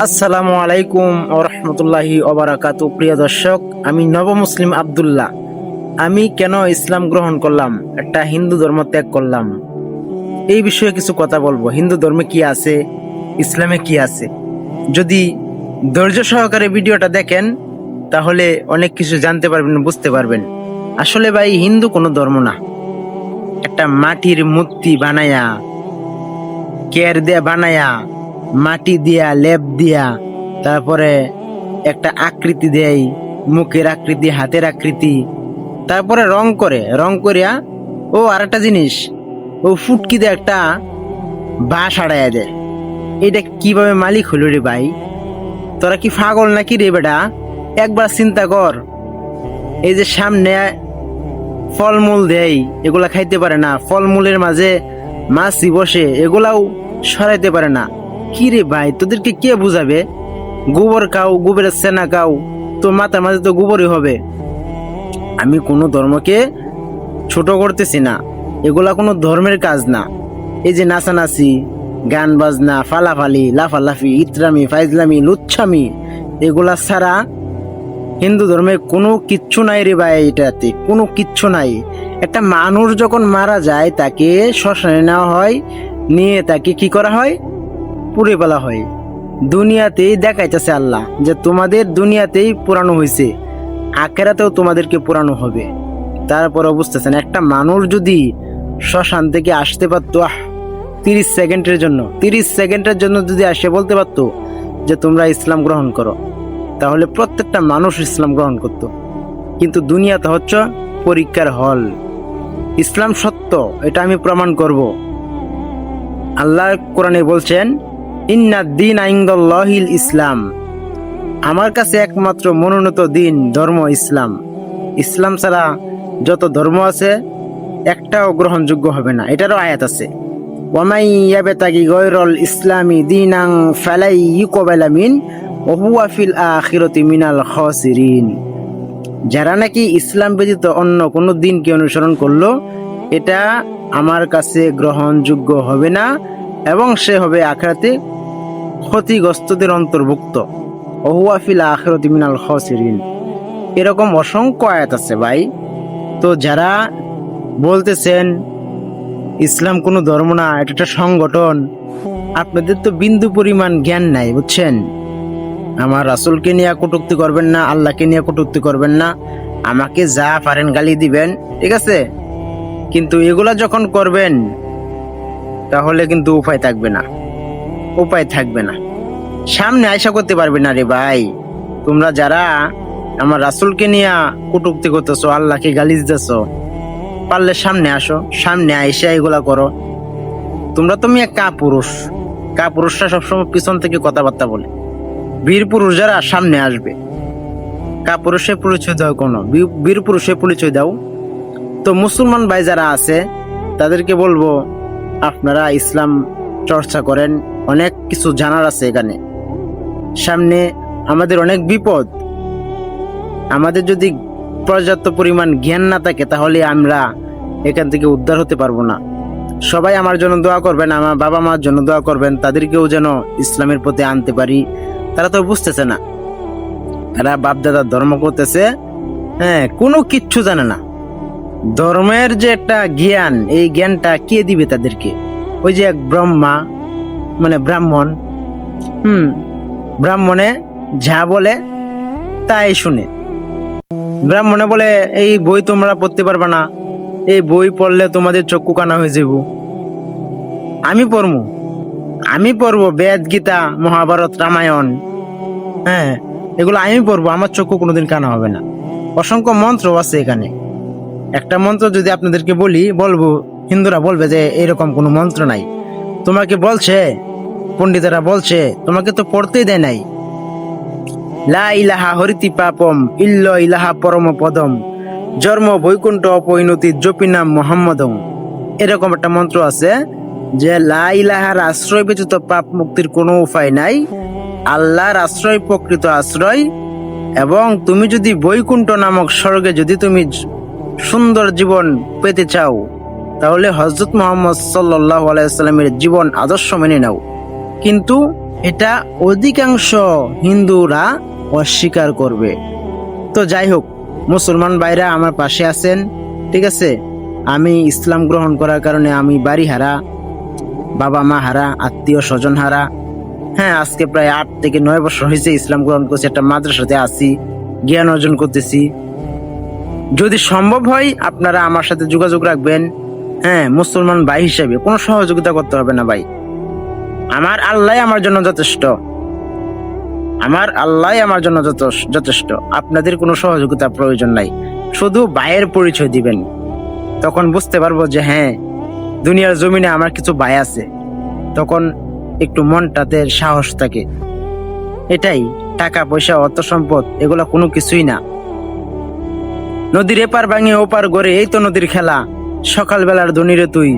আসসালামু আলাইকুম ওরহমতুল্লাহি ওবারাকাতু। প্রিয় দর্শক, আমি নবমুসলিম আব্দুল্লাহ। আমি কেন ইসলাম গ্রহণ করলাম, একটা হিন্দু ধর্ম ত্যাগ করলাম, এই বিষয়ে কিছু কথা বলবো। হিন্দু ধর্মে কি আছে, ইসলামে কি আছে। যদি ধৈর্য সহকারে ভিডিওটা দেখেন তাহলে অনেক কিছু জানতে পারবেন, বুঝতে পারবেন। আসলে ভাই, হিন্দু কোনো ধর্ম না। একটা মাটির মূর্তি বানায়া, কেয়ার দিয়ে বানায়া, মাটি দিয়া, লেপ দিয়া, তারপরে একটা আকৃতি দেয়, মুখের আকৃতি, হাতের আকৃতি, তারপরে রং করিয়া ও আর একটা জিনিস, ও ফুটকি দিয়ে একটা বাঁশ আড়াইয়া দেয়। এটা কিভাবে মালিক হলো রে ভাই? তোরা কি পাগল নাকি রে বেটা? একবার চিন্তা কর। এই যে সামনে ফলমূল দেয়, এগুলা খাইতে পারে না। ফলমূলের মাঝে মাছি বসে, এগুলাও সরাইতে পারে না। কি রে ভাই, তোদেরকে কে বুঝাবে? গোবর খাও, গোবরের সেনা খাও, তো মাথার মাঝে তো গোবরই হবে। আমি কোনো ধর্মকে ছোট করতেছি না, এগুলা কোনো ধর্মের কাজ না। এই যে নাচানাচি, গান বাজনা, ফালাফালি, লাফালাফি, ইতরামি, ফাইজলামি, লুচ্ছামি, এগুলা ছাড়া হিন্দু ধর্মে কোনো কিচ্ছু নাই রে ভাই। এটাতে কোনো কিচ্ছু নাই। একটা মানুষ যখন মারা যায় তাকে শ্মশানে নেওয়া হয়, নিয়ে তাকে কি করা হয়? পুড়ে ফেলা হয়। দুনিয়াতেই দেখাইতেছে আল্লাহ যে তোমাদের দুনিয়াতেই পুরানো হয়েছে, আখেরাতেও তোমাদেরকে পুরানো হবে। তারপর বুঝতেছেন, একটা মানুষ যদি শ্মশান থেকে আসতে পারতো 30 সেকেন্ডের জন্য যদি আসে বলতে পারতো যে তোমরা ইসলাম গ্রহণ করো, তাহলে প্রত্যেকটা মানুষ ইসলাম গ্রহণ করত। কিন্তু দুনিয়াতে হচ্ছে পরীক্ষার হল। ইসলাম সত্য, এটা আমি প্রমাণ করব। আল্লাহ কোরআনে বলছেন, ইন্না দ্বীন ইনদাল্লাহিল ইসলাম, আমার কাছে একমাত্র মনোনীত দিন ধর্ম ইসলাম। ইসলাম ছাড়া যত ধর্ম আছে একটাও গ্রহণযোগ্য হবে না। এটারও আয়াত আছে, ওয়ামাই ইয়াবতাগি গায়রাল ইসলামি দীনান ফালাই ইউকবালা মিন ওয়া হুয়া ফিল আখিরাতি মিনাল খাসিরিন। যারা নাকি ইসলাম ব্যতীত অন্য কোনো দিনকে অনুসরণ করলো, এটা আমার কাছে গ্রহণযোগ্য হবে না এবং সে হবে আখিরাতে ক্ষতিগ্রস্তদের অন্তর্ভুক্ত। ওয়া হুয়া ফিল আখিরাতি মিনাল খাসিরিন। এরকম অসংখ্য আয়াত আছে ভাই। তো যারা বলতেছেন ইসলাম কোনো ধর্ম না, এটা একটা সংগঠন, আপনাদের তো বিন্দু পরিমাণ জ্ঞান নাই, বুঝছেন? আমার রাসূলকে নিয়ে কটূক্তি করবেন না, আল্লাহকে নিয়ে কটূক্তি করবেন না, আমাকে যা পারেন গালি দিবেন, ঠিক আছে? কিন্তু এগুলা যখন করবেন তাহলে কিন্তু উপায় থাকবে না, সামনে আয়সা করতে পারবে না রে ভাই। তোমরা যারা আমার রাসূলকে নিয়ে কটূক্তি করতেছো, আল্লাহকে গালি দিতেছো, পারলে সামনে আসো, সামনে আইসা এগুলা করো। তোমরা তো মিয়া কাপুরুষরা সবসময় পিছন থেকে কথাবার্তা বলে। বীর পুরুষ যারা সামনে আসবে, কাপুরুষের পরিচয় দাও, কোনো বীর পুরুষের পরিচয় দাও। তো মুসলমান ভাই যারা আছে তাদেরকে বলবো, আপনারা ইসলাম চর্চা করেন, অনেক কিছু জানার আছে এখানে। সামনে আমাদের অনেক বিপদ। আমাদের যদি পর্যাপ্ত পরিমাণ জ্ঞান না থাকে তাহলে আমরা এখান থেকে উদ্ধার হতে পারবো না। সবাই আমার জন্য দোয়া করবেন, আমার বাবা মার জন্য দোয়া করবেন, তাদেরকেও যেন ইসলামের প্রতি আনতে পারি। তারা তো বুঝতেছে না, তারা বাপদাদার ধর্ম করতেছে, কোনো কিচ্ছু জানে না। ধর্মের যে একটা জ্ঞান, এই জ্ঞানটা কে দিবে তাদেরকে? ওই যে এক ব্রাহ্মণ, ব্রাহ্মণে যা বলে তাই শুনে। ব্রাহ্মণে বলে, এই বই তোমরা পড়তে পারবে না, এই বই পড়লে তোমাদের চক্ষু কানা হয়ে যাব। আমি পড়বো বেদ, গীতা, মহাভারত, রামায়ণ, এগুলো আমি পড়বো, আমার চক্ষু কোনোদিন কানা হবে না। অসংখ্য মন্ত্র আছে এখানে। একটা মন্ত্র যদি আপনাদেরকে বলবো, হিন্দুরা বলবে যে এরকম কোনো মন্ত্র নাই। তোমাকে বলছে, পণ্ডিতেরা বলছে, তোমাকে তো পড়তেই দেয় নাই। লা ইলাহা হরিতি পাপম ইল্ল ইলাহা পরম পদম জন্ম বৈকুণ্ঠ অপরিণতি জপি নাম মোহাম্মদম। এরকম একটা মন্ত্র আছে যে লা ইলাহার আশ্রয় ব্যতীত পাপ মুক্তির কোনো উপায় নাই, আল্লাহর আশ্রয় প্রকৃত আশ্রয়। এবং তুমি যদি বৈকুণ্ঠ নামক স্বর্গে যদি তুমি সুন্দর জীবন পেতে চাও, তাহলে হযরত মুহাম্মদ সাল্লাল্লাহু আলাইহি ওয়াসাল্লামের জীবন আদর্শ মেনে নাও। কিন্তু এটা অধিকাংশ হিন্দুরা অস্বীকার করবে। তো যাই হোক, মুসলমান ভাইরা আমার পাশে আছেন, ঠিক আছে। আমি ইসলাম গ্রহণ করার কারণে আমি বাড়ি হারা, বাবা মা হারা, আত্মীয় স্বজন হারা। হ্যাঁ, আজকে প্রায় 8 থেকে 9 বছর হয়েছে ইসলাম গ্রহণ করছি, একটা মাদ্রাসাতে আছি, জ্ঞান অর্জন করতেছি। যদি সম্ভব হয় আপনারা আমার সাথে যোগাযোগ রাখবেন। হ্যাঁ, মুসলমান ভাই হিসেবে কোনো সহযোগিতা করতে হবে না ভাই। আমার আল্লাহ আমার জন্য যথেষ্ট, আমার আল্লাহ আমার জন্য যথেষ্ট। আপনাদের কোনো সহযোগিতা প্রয়োজন নাই, শুধু ভাইয়ের পরিচয় দিবেন। তখন বুঝতে পারবো যে হ্যাঁ, দুনিয়ার জমিনে আমার কিছু ভাই আছে। তখন একটু মনটাতে সাহস থাকে। এটাই, টাকা পয়সা অর্থ সম্পদ এগুলা কোনো কিছুই না। নদীর এপার ভাঙে ওপার গড়ে, এই তো নদীর খেলা। সকালবেলার ধনীরে তুই,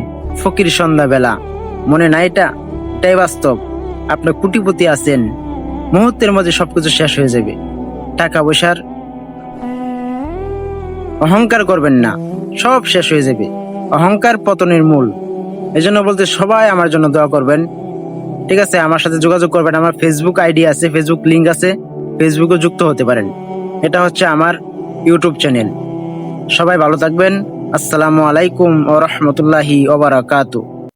ফকির সন্ধ্যা বেলা। মনে না এটা? এটাই বাস্তব। আপনি কোটিপতি আছেন, মুহূর্তের মধ্যে সবকিছু শেষ হয়ে যাবে। টাকা পয়সার অহংকার করবেন না, সব শেষ হয়ে যাবে। অহংকার পতনের মূল। এজন্য বলতে সবাই আমার জন্য দোয়া করবেন, ঠিক আছে। আমার সাথে যোগাযোগ করবেন। আমার ফেসবুক আইডি আছে, ফেসবুক লিংক আছে, ফেসবুকে যুক্ত হতে পারেন। এটা হচ্ছে আমার ইউটিউব চ্যানেল। সবাই ভালো থাকবেন। আসসালামু আলাইকুম ওয়া রাহমাতুল্লাহি ওয়া বারাকাতুহু।